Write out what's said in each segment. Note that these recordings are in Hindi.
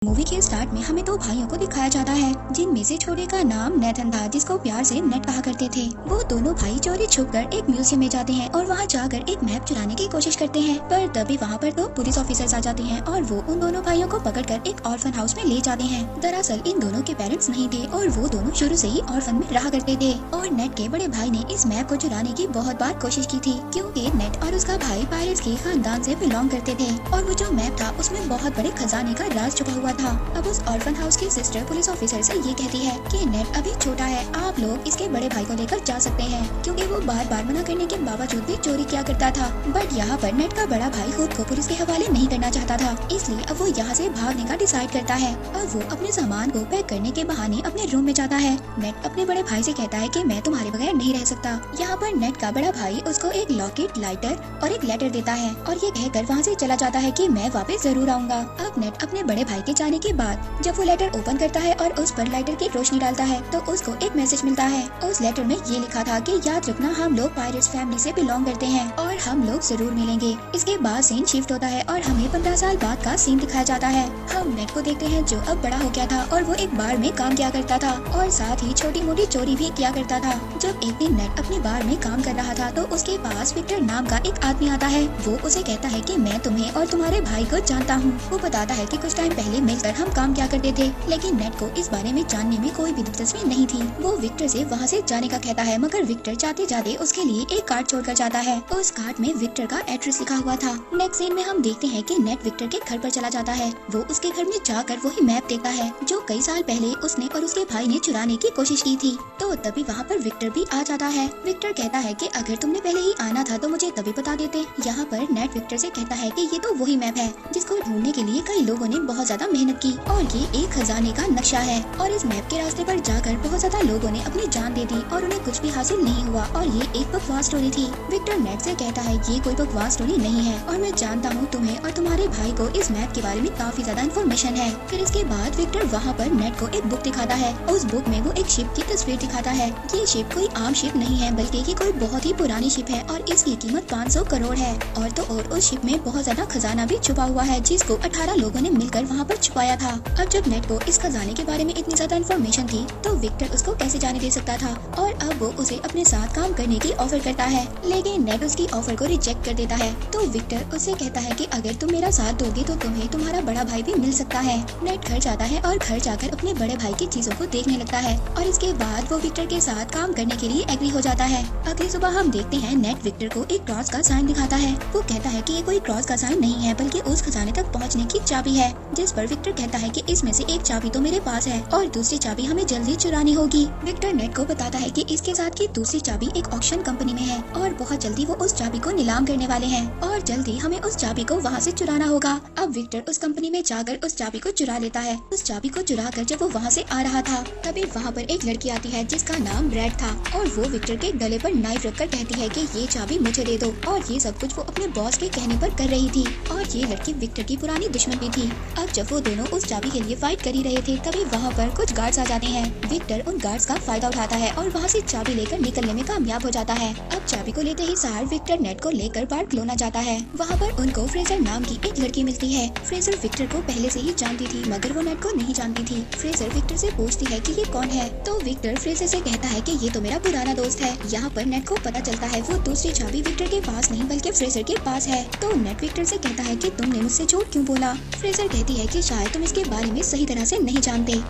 मूवी के स्टार्ट में हमें दो भाइयों को दिखाया जाता है जिनमें से छोटे का नाम नेथन था जिसको प्यार से नेट कहा करते थे। वो दोनों भाई चोरी छुपकर एक म्यूजियम में जाते हैं और वहाँ जाकर एक मैप चुराने की कोशिश करते हैं, पर तभी वहाँ पर दो पुलिस ऑफिसर्स आ जाते हैं और वो उन दोनों भाइयों को पकड़कर एक ऑर्फन हाउस में ले जाते हैं। दरअसल इन दोनों के पेरेंट्स नहीं थे और वो दोनों शुरू से ही ऑर्फन में रहा करते थे और नेट के बड़े भाई ने इस मैप को चुराने की बहुत बार कोशिश की थी क्योंकि नेट और उसका भाई पायरेट्स के खानदान से बिलोंग करते थे और वो जो मैप था उसमें बहुत बड़े खजाने का राज छुपा हुआ था। अब उस ऑर्फन हाउस की सिस्टर पुलिस ऑफिसर से ये कहती है कि नेट अभी छोटा है, आप लोग इसके बड़े भाई को लेकर जा सकते हैं क्योंकि वो बार बार मना करने के बावजूद भी चोरी किया करता था। बट यहाँ पर नेट का बड़ा भाई खुद को पुलिस के हवाले नहीं करना चाहता था, इसलिए अब वो यहाँ से भागने का डिसाइड करता है। अब वो अपने सामान को पैक करने के बहाने अपने रूम में जाता है। नेट अपने बड़े भाई से कहता है कि मैं तुम्हारे बगैर नहीं रह सकता। यहाँ पर नेट का बड़ा भाई उसको एक लॉकेट, लाइटर और एक लेटर देता है और ये कहकर वहाँ से चला जाता है कि मैं वापस जरूर आऊंगा। अब नेट अपने बड़े भाई के जाने के बाद जब वो लेटर ओपन करता है और उस पर लाइटर की रोशनी डालता है तो उसको एक मैसेज मिलता है। उस लेटर में ये लिखा था कि याद रखना हम लोग पायरेट्स फैमिली से बिलोंग करते हैं और हम लोग जरूर मिलेंगे। इसके बाद सीन शिफ्ट होता है और हमें 15 साल बाद का सीन दिखाया जाता है। हम नेट को देखते हैं जो अब बड़ा हो गया था और वो एक बार में काम किया करता था और साथ ही छोटी मोटी चोरी भी किया करता था। जब एक दिन नेट अपनी बार में काम कर रहा था तो उसके पास विक्टर नाम का एक आदमी आता है। वो उसे कहता है कि मैं तुम्हें और तुम्हारे भाई को जानता हूँ। वो बताता है कि कुछ टाइम पहले मिलकर हम काम किया करते थे, लेकिन नेट को इस बारे में जानने में कोई भी दिलचस्पी नहीं थी। वो विक्टर से वहाँ से जाने का कहता है, मगर विक्टर जाते जाते उसके लिए एक कार्ड छोड़कर जाता है। उस कार्ड में विक्टर का एड्रेस लिखा हुआ था। नेक्स्ट सीन में हम देखते हैं कि नेट विक्टर के घर पर चला जाता है। वो उसके घर में जाकर वही मैप देखता है जो कई साल पहले उसने और उसके भाई ने चुराने की कोशिश की थी। तो तभी वहाँ पर विक्टर भी आ जाता है। विक्टर कहता है कि अगर तुमने पहले ही आना था तो मुझे तभी बता देते। यहाँ पर नेट विक्टर से कहता है कि ये तो वही मैप है जिसको ढूंढने के लिए कई लोगों ने बहुत ज्यादा मेहनत की और ये एक खजाने का नक्शा है और इस मैप के रास्ते पर जाकर बहुत ज्यादा लोगों ने अपनी जान दे दी और उन्हें कुछ भी हासिल नहीं हुआ और ये एक बकवास स्टोरी थी। विक्टर नेट से कहता है ये कोई बकवास स्टोरी नहीं है और मैं जानता हूँ तुम्हें और तुम्हारे भाई को इस मैप के बारे में काफी ज्यादा इन्फॉर्मेशन है। फिर इसके बाद विक्टर वहाँ पर नेट को एक बुक दिखाता है। उस बुक में वो एक शिप की तस्वीर दिखाता है। ये शिप कोई आम शिप नहीं है बल्कि ये कोई बहुत ही पुरानी शिप है और इसकी कीमत 500 करोड़ है और तो और उस शिप में बहुत ज्यादा खजाना भी छुपा हुआ है जिसको 18 लोगों ने मिलकर वहाँ पर छुपाया था। अब जब नेट को इस खजाने के बारे में इतनी ज्यादा इन्फॉर्मेशन थी तो विक्टर उसको कैसे जाने दे सकता था और अब वो उसे अपने साथ काम करने की ऑफर करता है, लेकिन नेट उसकी ऑफर को रिजेक्ट कर देता है। तो विक्टर उससे कहता है कि अगर तुम मेरा साथ दोगे तो तुम्हें तुम्हारा बड़ा भाई भी मिल सकता है। नेट घर जाता है और घर जाकर अपने बड़े भाई की चीजों को देखने लगता है और इसके बाद वो विक्टर के साथ काम करने के लिए एग्री हो जाता है। अगली सुबह हम देखते हैं नेट विक्टर को एक क्रॉस का साइन दिखाता है। वो कहता है कि ये कोई क्रॉस का साइन नहीं है बल्कि उस खजाने तक पहुँचने की चाबी है, जिस पर विक्टर कहता है कि इसमें से एक चाबी तो मेरे पास है और दूसरी चाबी हमें जल्दी चुरानी होगी। विक्टर नेट को बताता है कि इसके साथ की दूसरी चाबी एक ऑक्शन कंपनी में है और बहुत जल्दी वो उस चाबी को नीलाम करने वाले हैं और जल्दी हमें उस चाबी को वहाँ से चुराना होगा। अब विक्टर उस कंपनी में जाकर उस चाबी को चुरा लेता है। उस चाबी को चुरा कर जब वो वहाँ से आ रहा था तभी वहाँ पर एक लड़की आती है जिसका नाम रेड था और वो विक्टर के गले पर नाइफ रखकर कहती है कि ये चाबी मुझे दे दो और ये सब कुछ वो अपने बॉस के कहने पर कर रही थी और ये लड़की विक्टर की पुरानी दुश्मन भी थी। अब जब वो दोनों उस चाबी के लिए फाइट कर ही रहे थे तभी वहाँ पर कुछ गार्ड्स आ जाते हैं। विक्टर उन गार्ड्स का फायदा उठाता है और वहाँ से चाबी लेकर निकलने में कामयाब हो जाता है। अब चाबी को लेते ही सार विक्टर नेट को लेकर बार्कलोना जाता है। वहाँ पर उनको फ्रेजर नाम की एक लड़की मिलती है। फ्रेजर विक्टर को पहले से ही जानती थी मगर वो नेट को नहीं जानती थी। फ्रेजर विक्टर से पूछती है कि ये कौन है तो विक्टर फ्रेजर से कहता है कि ये तो मेरा पुराना दोस्त है। यहाँ पर नेट को पता चलता है वो दूसरी चाबी विक्टर के पास नहीं बल्कि फ्रेजर के पास है। तो नेट विक्टर से कहता है कि तुमने मुझसे झूठ क्यों बोला। फ्रेजर कहती है कि शायद तुम इसके बारे में सही तरह से नहीं जानते।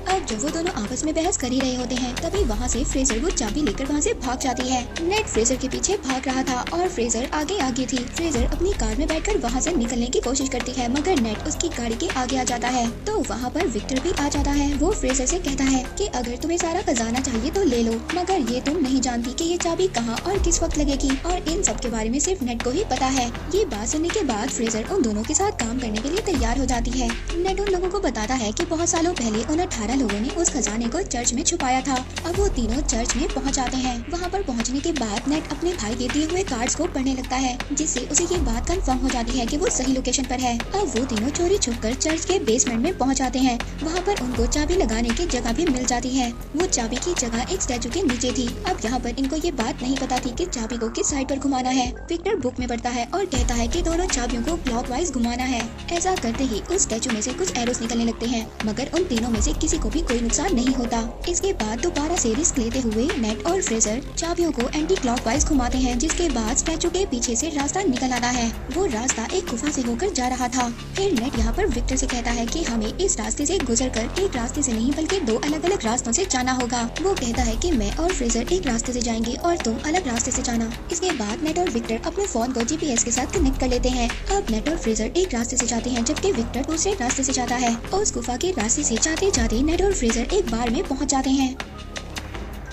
अब जब वो दोनों आपस में बहस कर ही रहे होते हैं तभी वहाँ से फ्रेजर वो चाबी लेकर वहाँ से भाग जाती है। नेट फ्रेजर के पीछे भाग रहा था और फ्रेजर आगे आगे थी। फ्रेजर अपनी कार में बैठकर वहाँ से निकलने की कोशिश करती है मगर नेट उसकी गाड़ी के आगे आ जाता है। तो वहाँ पर विक्टर भी आ जाता है। वो फ्रेजर से कहता है कि अगर तुम्हें सारा खजाना चाहिए तो ले लो मगर ये तुम नहीं जानती कि ये चाबी कहाँ और किस वक्त लगेगी और इन सब के बारे में सिर्फ नेट को ही पता है। ये बात सुनने के बाद फ्रेजर उन दोनों के साथ काम करने के लिए तैयार हो जाती है। नेट उन लोगों को बताता है कि बहुत सालों पहले उन 18 वरना लोगों ने उस खजाने को चर्च में छुपाया था। अब वो तीनों चर्च में पहुंच जाते हैं। वहाँ पर पहुँचने के बाद नेट अपने भाई के दिए हुए कार्ड्स को पढ़ने लगता है, जिससे उसे ये बात कंफर्म हो जाती है कि वो सही लोकेशन पर है। अब वो तीनों चोरी छुपकर चर्च के बेसमेंट में पहुँच जाते हैं। वहाँ पर उनको चाबी लगाने की जगह भी मिल जाती है। वो चाबी की जगह एक स्टैचू के नीचे थी। अब यहाँ पर इनको ये बात नहीं पता थी कि चाबी को किस साइड पर घुमाना है। विक्टर बुक में पढ़ता है और कहता है कि दोनों चाबियों को क्लॉकवाइज घुमाना है। ऐसा करते ही उस स्टैचू में से कुछ एरोस निकलने लगते हैं, मगर उन तीनों में से किसी को भी कोई नुकसान नहीं होता। इसके बाद दोबारा से रिस्क लेते हुए नेट और फ्रेजर चाबियों को एंटी क्लॉकवाइज घुमाते हैं, जिसके बाद स्टैचू के पीछे से रास्ता निकल आता है। वो रास्ता एक गुफा से होकर जा रहा था। फिर नेट यहाँ पर विक्टर से कहता है कि हमें इस रास्ते से गुजरकर एक रास्ते से नहीं बल्कि दो अलग अलग रास्तों से जाना होगा। वो कहता है कि मैं और फ्रेजर एक रास्ते से जाएंगे और तुम अलग रास्ते से जाना। इसके बाद नेट और विक्टर अपने फोन को GPS के साथ कनेक्ट कर लेते हैं। अब नेट और फ्रेजर एक रास्ते से जाते हैं, जबकि विक्टर दूसरे रास्ते से जाता है। उस गुफा के रास्ते से जाते जाते नेट और फ्रेजर एक बार में पहुंच जाते हैं।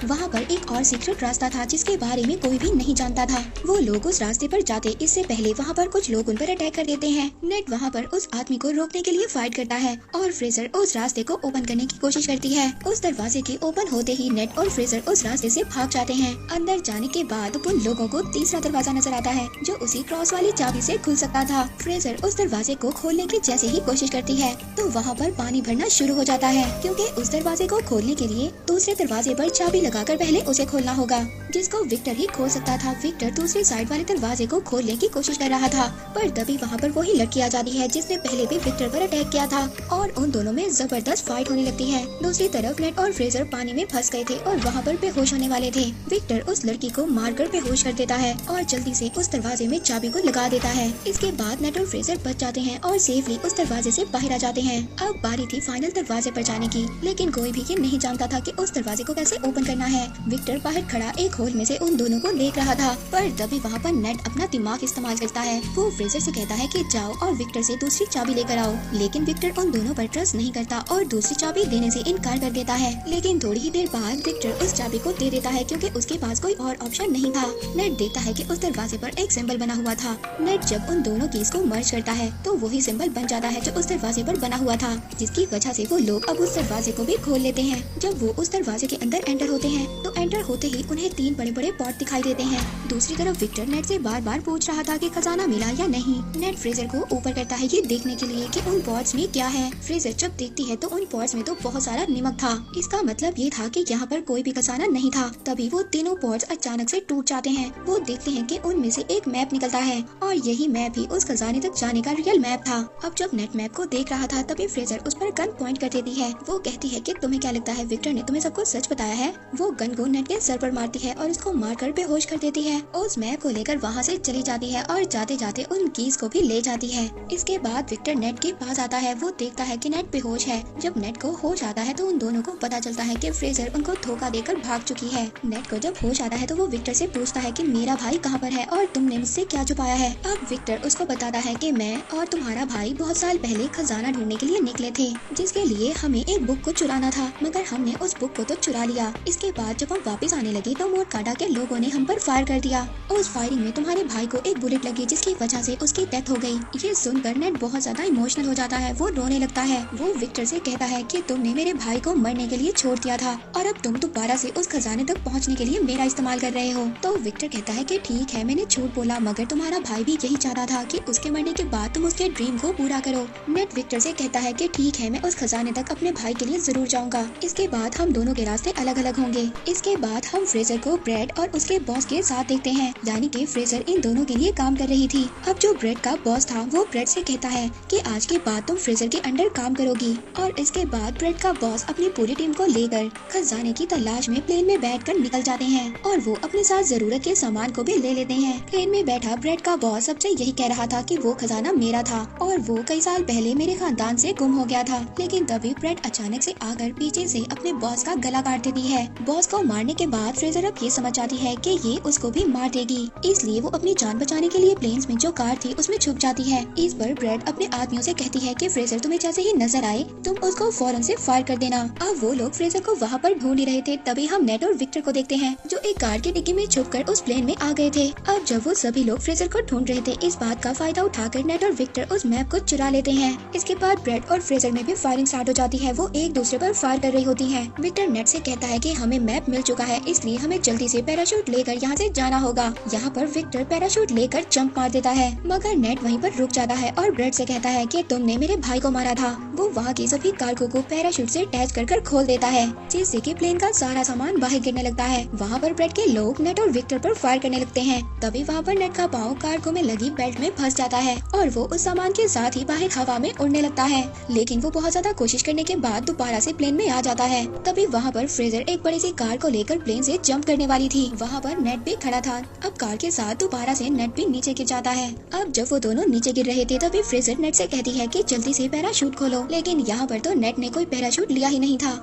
वहाँ पर एक और सीक्रेट रास्ता था जिसके बारे में कोई भी नहीं जानता था। वो लोग उस रास्ते पर जाते इससे पहले वहाँ पर कुछ लोग उन पर अटैक कर देते हैं। नेट वहाँ पर उस आदमी को रोकने के लिए फाइट करता है और फ्रेजर उस रास्ते को ओपन करने की कोशिश करती है। उस दरवाजे के ओपन होते ही नेट और फ्रेजर उस रास्ते से भाग जाते हैं। अंदर जाने के बाद उन लोगों को तीसरा दरवाजा नजर आता है जो उसी क्रॉस वाली चाबी से खुल सकता था। फ्रेजर उस दरवाजे को खोलने की जैसे ही कोशिश करती है तो वहाँ पर पानी भरना शुरू हो जाता है, क्योंकि उस दरवाजे को खोलने के लिए दूसरे दरवाजे पर चाबी लगाकर पहले उसे खोलना होगा, जिसको विक्टर ही खोल सकता था। विक्टर दूसरी साइड वाले दरवाजे को खोलने की कोशिश कर रहा था, पर तभी वहाँ पर वही लड़की आ जाती है जिसने पहले भी विक्टर पर अटैक किया था और उन दोनों में जबरदस्त फाइट होने लगती है। दूसरी तरफ नेट और फ्रेजर पानी में फंस गए थे और वहाँ पर बेहोश होने वाले थे। विक्टर उस लड़की को मारकर बेहोश कर देता है और जल्दी से उस दरवाजे में चाबी को लगा देता है। इसके बाद नेट और फ्रेजर बच जाते हैं और सेफली उस दरवाजे से बाहर आ जाते हैं। अब बारी थी फाइनल दरवाजे पर जाने की, लेकिन कोई भी ये नहीं जानता था कि उस दरवाजे को कैसे ओपन करना है। विक्टर बाहर खड़ा एक होल में से उन दोनों को देख रहा था, पर तभी वहाँ पर नेट अपना दिमाग इस्तेमाल करता है। वो फ्रेजर से कहता है कि जाओ और विक्टर से दूसरी चाबी लेकर आओ, लेकिन विक्टर उन दोनों पर ट्रस्ट नहीं करता और दूसरी चाबी देने से इनकार कर देता है। लेकिन थोड़ी ही देर बाद विक्टर उस चाबी को दे देता है क्योंकि उसके पास कोई और ऑप्शन नहीं था। नेट देखता है कि उस दरवाजे पर एक सिंबल बना हुआ था। नेट जब उन दोनों कीज को मर्ज करता है तो वही सिंबल बन जाता है जो उस दरवाजे पर बना हुआ था, जिसकी वजह से वो लोग अब उस दरवाजे को भी खोल लेते हैं। जब वो उस दरवाजे के अंदर एंटर होते हैं तो एंटर होते ही उन्हें 3 बड़े बड़े पॉट दिखाई देते हैं। दूसरी तरफ विक्टर नेट से बार बार पूछ रहा था कि खजाना मिला या नहीं। नेट फ्रेजर को ऊपर करता है ये देखने के लिए कि उन पॉट्स में क्या है। फ्रेजर जब देखती है तो उन पॉट्स में तो बहुत सारा नमक था। इसका मतलब ये था कि यहाँ पर कोई भी खजाना नहीं था। तभी वो तीनों पॉट्स अचानक से टूट जाते हैं। वो देखते हैं कि उनमें से एक मैप निकलता है और यही मैप ही उस खजाने तक जाने का रियल मैप था। अब जब नेट मैप को देख रहा था तभी फ्रेजर उस पर गन पॉइंट कर देती है। वो कहती है कि तुम्हें क्या लगता है विक्टर ने तुम्हें सब कुछ सच बताया है। वो गन को नेट के सर पर मारती है और इसको मारकर बेहोश कर देती है। उस मैप को लेकर वहाँ से चली जाती है और जाते जाते उन कीज को भी ले जाती है। इसके बाद विक्टर नेट के पास आता है। वो देखता है कि नेट बेहोश है। जब नेट को होश आता है तो उन दोनों को पता चलता है कि फ्रेजर उनको धोखा देकर भाग चुकी है। नेट को जब होश आता है तो वो विक्टर से पूछता है कि मेरा भाई कहाँ पर है और तुमने मुझसे क्या छुपाया है। अब विक्टर उसको बताता है कि मैं और तुम्हारा भाई बहुत साल पहले खजाना ढूंढने के लिए निकले थे, जिसके लिए हमें एक बुक को चुराना था, मगर हमने उस बुक को तो चुरा लिया। इसके बाद जब हम वापस आने लगे तो मोरकाडा के लोगों ने हम पर फायर कर दिया। उस फायरिंग में तुम्हारे भाई को एक बुलेट लगी जिसकी वजह से उसकी डेथ हो गई। ये सुनकर नेट बहुत ज्यादा इमोशनल हो जाता है। वो रोने लगता है। वो विक्टर से कहता है कि तुमने मेरे भाई को मरने के लिए छोड़ दिया था और अब तुम दोबारा से उस खजाने तक पहुंचने के लिए मेरा इस्तेमाल कर रहे हो। तो विक्टर कहता है कि ठीक है मैंने झूठ बोला, मगर तुम्हारा भाई भी यही चाहता था कि उसके मरने के बाद तुम उसके ड्रीम को पूरा करो। नेट विक्टर से कहता है कि ठीक है मैं उस खजाने तक अपने भाई के लिए जरूर जाऊंगा। इसके बाद हम दोनों के रास्ते अलग अलग होंगे। इसके बाद हम फ्रेजर को ब्रेड और उसके बॉस के साथ देखते हैं, यानी कि फ्रेजर इन दोनों के लिए काम कर रही थी। अब जो ब्रेड का बॉस था वो ब्रेड से कहता है कि आज के बाद तुम फ्रेजर के अंडर काम करोगी। और इसके बाद ब्रेड का बॉस अपनी पूरी टीम को लेकर खजाने की तलाश में प्लेन में बैठकर निकल जाते हैं और वो अपने साथ जरूरत के सामान को भी ले लेते हैं। प्लेन में बैठा ब्रेड का बॉस सबसे यही कह रहा था कि वो खजाना मेरा था और वो कई साल पहले मेरे खानदान से गुम हो गया था। लेकिन तभी ब्रेड अचानक से आकर पीछे से अपने बॉस का गला काट देती है। बॉस को मारने के बाद फ्रेजर अब ये समझ जाती है कि ये उसको भी मार देगी, इसलिए वो अपनी जान बचाने के लिए प्लेन्स में जो कार थी उसमें छुप जाती है। इस पर ब्रेड अपने आदमियों से कहती है कि फ्रेजर तुम्हें जैसे ही नजर आए तुम उसको फौरन से फायर कर देना। अब वो लोग फ्रेजर को वहाँ पर ढूंढ ही रहे थे, तभी हम नेट और विक्टर को देखते हैं जो एक कार की डिग्गी में छुपकर उस प्लेन में आ गए थे। अब जब वो सभी लोग फ्रेजर को ढूंढ रहे थे, इस बात का फायदा उठाकर नेट और विक्टर उस मैप को चुरा लेते हैं। इसके बाद ब्रेड और फ्रेजर में भी फायरिंग स्टार्ट हो जाती है। वो एक दूसरे पर फायर कर रही होती है। विक्टर नेट से कहता है कि हमें मैप मिल चुका है, इसलिए हमें जल्दी से पैराशूट लेकर यहाँ से जाना होगा। यहाँ पर विक्टर पैराशूट लेकर जंप मार देता है, मगर नेट वहीं पर रुक जाता है और ब्रेड से कहता है कि तुमने मेरे भाई को मारा था। वो वहाँ की सभी कार्गो को पैराशूट से अटैच कर खोल देता है, जिससे कि प्लेन का सारा सामान बाहर गिरने लगता है। वहाँ पर ब्रेड के लोग नेट और विक्टर पर फायर करने लगते हैं। तभी वहाँ पर नेट का पाँव कार्गो में लगी बेल्ट में फंस जाता है और वो उस सामान के साथ ही बाहर हवा में उड़ने लगता है, लेकिन वो बहुत ज्यादा कोशिश करने के बाद दोबारा से प्लेन में आ जाता है। तभी वहाँ पर फ्रेजर एक बड़ी सी कार को लेकर प्लेन से जंप करने वाली थी। वहाँ पर नेट भी खड़ा था। अब कार के साथ दोबारा से नेट भी नीचे गिर जाता है। अब जब वो दोनों नीचे गिर रहे थे, तभी फ्रेजर नेट से कहती है कि जल्दी से पैराशूट खोलो, लेकिन यहाँ पर तो नेट ने कोई पैराशूट लिया ही नहीं था।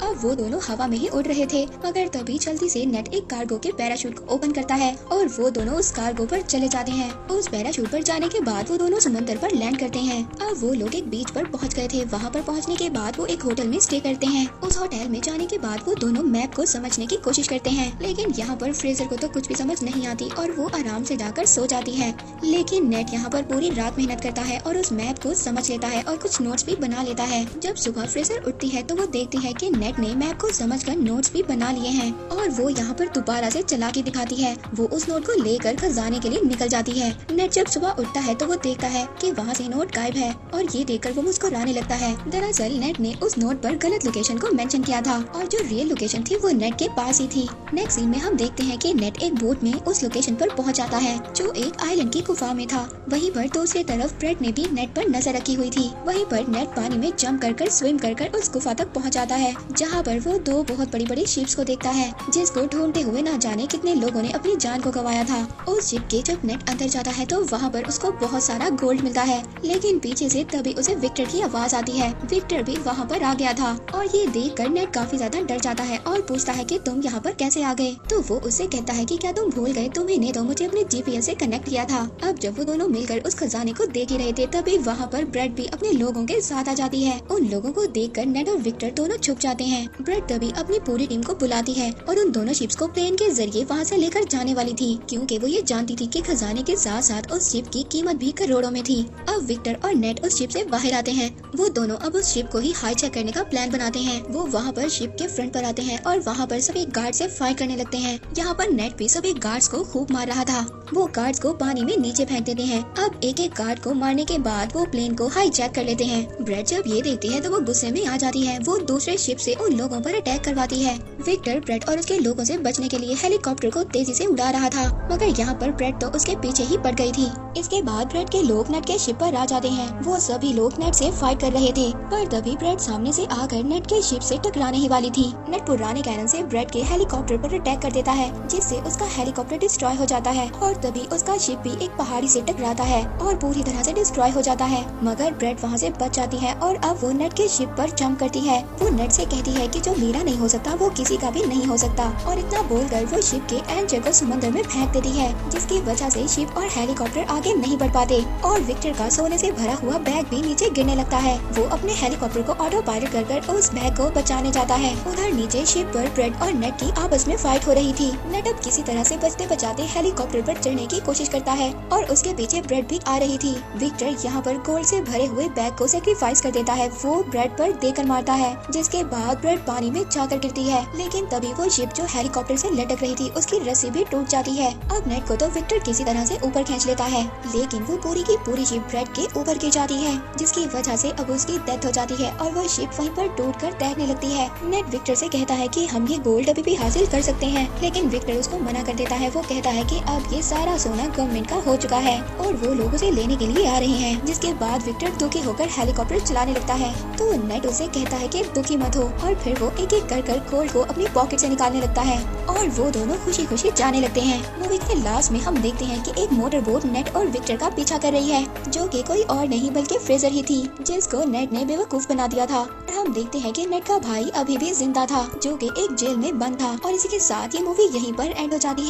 अब वो दोनों हवा में ही उड़ रहे थे, मगर तभी जल्दी से नेट एक कार्गो के पैराशूट को ओपन करता है और वो दोनों उस कार्गो पर चले जाते हैं। उस पैराशूट पर जाने के बाद वो दोनों समंदर पर लैंड करते हैं। अब वो लोग एक बीच पर पहुंच गए थे। वहाँ पर पहुंचने के बाद वो एक होटल में स्टे करते हैं। उस होटल में जाने के बाद वो दोनों मैप को समझने की कोशिश करते हैं, लेकिन यहाँ पर फ्रेजर को तो कुछ भी समझ नहीं आती और वो आराम से जाकर सो जाती है। लेकिन नेट यहाँ पर पूरी रात मेहनत करता है और उस मैप को समझ लेता है और कुछ नोट्स भी बना लेता है। जब सुबह फ्रेजर उठती है तो वो देखती है कि नेट ने मैप को समझकर नोट्स भी बना लिए हैं और वो यहाँ पर दोबारा से चालाकी दिखाती है। वो उस नोट को लेकर खजाने के लिए निकल जाती है। नेट जब सुबह उठता है तो वो देखता है कि वहाँ से नोट गायब है और ये देखकर वो मुस्कुराने लगता है। दरअसल नेट ने उस नोट पर गलत लोकेशन को मेंशन किया था और जो रियल लोकेशन थी वो नेट के पास ही थी। नेक्स्ट सीन में हम देखते हैं कि नेट एक बोट में उस लोकेशन पर पहुँच जाता है जो एक आइलैंड की गुफा में था। वहीं पर दूसरी तरफ ब्रेड ने भी नेट पर नजर रखी हुई थी। वहीं पर नेट पानी में जंप कर स्विम कर उस गुफा तक पहुँच जाता है, जहाँ पर वो दो बहुत बड़ी बड़ी शिप्स को देखता है, जिसको ढूंढते हुए ना जाने कितने लोगों ने अपनी जान को गंवाया था। उस शिप के जब नेट अंदर जाता है तो वहाँ पर उसको बहुत सारा गोल्ड मिलता है, लेकिन पीछे से तभी उसे विक्टर की आवाज आती है। विक्टर भी वहाँ पर आ गया था और ये देखकर नेट काफी ज्यादा डर जाता है और पूछता है कि तुम यहाँ पर कैसे आ गए। तो वो उससे कहता है कि क्या तुम भूल गए, तुम्हें तो मुझे अपने जीपीएस से कनेक्ट किया था। अब जब वो दोनों मिलकर उस खजाने को देख ही रहे थे, तभी वहाँ पर ब्रेड भी अपने लोगों के साथ आ जाती है। उन लोगों को देखकर नेट और विक्टर दोनों छुप जाते हैं। ब्रेड तभी अपनी पूरी टीम को बुलाती है और उन दोनों शिप्स को प्लेन के जरिए वहाँ से लेकर जाने वाली थी, क्योंकि वो ये जानती थी कि खजाने के साथ साथ उस शिप की कीमत भी करोड़ों में थी। अब विक्टर और नेट उस शिप से बाहर आते हैं। वो दोनों अब उस शिप को ही हाईजैक करने का प्लान बनाते हैं। वो वहाँ पर शिप के फ्रंट पर आते हैं और वहाँ पर सभी गार्ड से फायर करने लगते हैं। यहाँ पर नेट भी सभी गार्ड्स को खूब मार रहा था। वो गार्ड्स को पानी में नीचे फेंक देते हैं। अब एक एक गार्ड को मारने के बाद वो प्लेन को हाईजैक कर लेते हैं। ब्रेड जब ये देखती है तो वो गुस्से में आ जाती है। वो दूसरे शिप से उन लोगों पर अटैक करवाती है। विक्टर ब्रेड और उसके लोगों से बचने के लिए हेलीकॉप्टर को तेजी से उड़ा रहा था, मगर यहाँ पर ब्रेड तो उसके पीछे ही पड़ गई थी। इसके बाद ब्रेड के लोग नेट के शिप पर आ जाते हैं। वो सभी लोग नेट से फाइट कर रहे थे, पर तभी ब्रेड सामने से आकर नेट के शिप से टकराने ही वाली थी। नेट पुराने कैनन से ब्रेड के हेलीकॉप्टर पर अटैक कर देता है, जिससे उसका हेलीकॉप्टर डिस्ट्रॉय हो जाता है और तभी उसका शिप भी एक पहाड़ी से टकराता है और पूरी तरह से डिस्ट्रॉय हो जाता है। मगर ब्रेड वहाँ से बच जाती है और अब वो नेट के शिप पर जंप करती है। वो नेट से कहती है कि जो मेरा नहीं हो सकता वो किसी का भी नहीं हो सकता, और इतना बोलकर वो शिप के एंकर को समुद्र में फेंक देती है, जिसकी वजह से शिप और हेलीकॉप्टर आगे नहीं बढ़ पाते और विक्टर का सोने से भरा हुआ बैग भी नीचे गिरने लगता है। वो अपने हेलीकॉप्टर को ऑटो पायलट कर उस बैग को बचाने जाता है। उधर नीचे शिप पर ब्रेड और नेट की आपस में फाइट हो रही थी। नेट अब किसी तरह से बचते बचाते हेलीकॉप्टर पर चढ़ने की कोशिश करता है और उसके पीछे ब्रेड भी आ रही थी। विक्टर यहाँ पर गोल्ड से भरे हुए बैग को सेक्रीफाइस कर देता है। वो ब्रेड पर देकर मारता है, जिसके बाद ब्रेड पानी में जाकर गिरती है। लेकिन तभी वो शिप जो हेलीकॉप्टर से लटक रही थी उसकी रस्सी भी टूट जाती है। अब नेट को तो विक्टर किसी तरह से ऊपर खींच लेता है, लेकिन वो पूरी की पूरी शिप ब्रेड के ऊपर गिर जाती है, जिसकी वजह से अब उसकी डेथ हो जाती है और वो शिप वहीं पर टूटकर तैरने लगती है। नेट विक्टर से कहता है कि हम ये गोल्ड अभी भी हासिल कर सकते हैं, लेकिन विक्टर उसको मना कर देता है। वो कहता है कि अब ये सारा सोना गवर्नमेंट का हो चुका है और वो लोग उसे लेने के लिए आ रहे हैं। जिसके बाद विक्टर दुखी होकर हेलीकॉप्टर चलाने लगता है तो नेट उसे कहता है कि दुखी मत हो और फिर वो एक एक कर गोल्ड को अपनी पॉकेट से निकालने लगता है और वो दोनों खुशी खुशी जाने लगते हैं। मूवी के लास्ट में हम देखते हैं कि एक मोटर बोट नेट और विक्टर का पीछा कर रही है जो कि कोई और नहीं बल्कि फ्रेजर ही थी जिसको नेट ने बेवकूफ बना दिया था। और हम देखते हैं कि नेट का भाई अभी भी जिंदा था जो कि एक जेल में बंद था। और इसी के साथ ये मूवी यहीं पर एंड हो जाती है।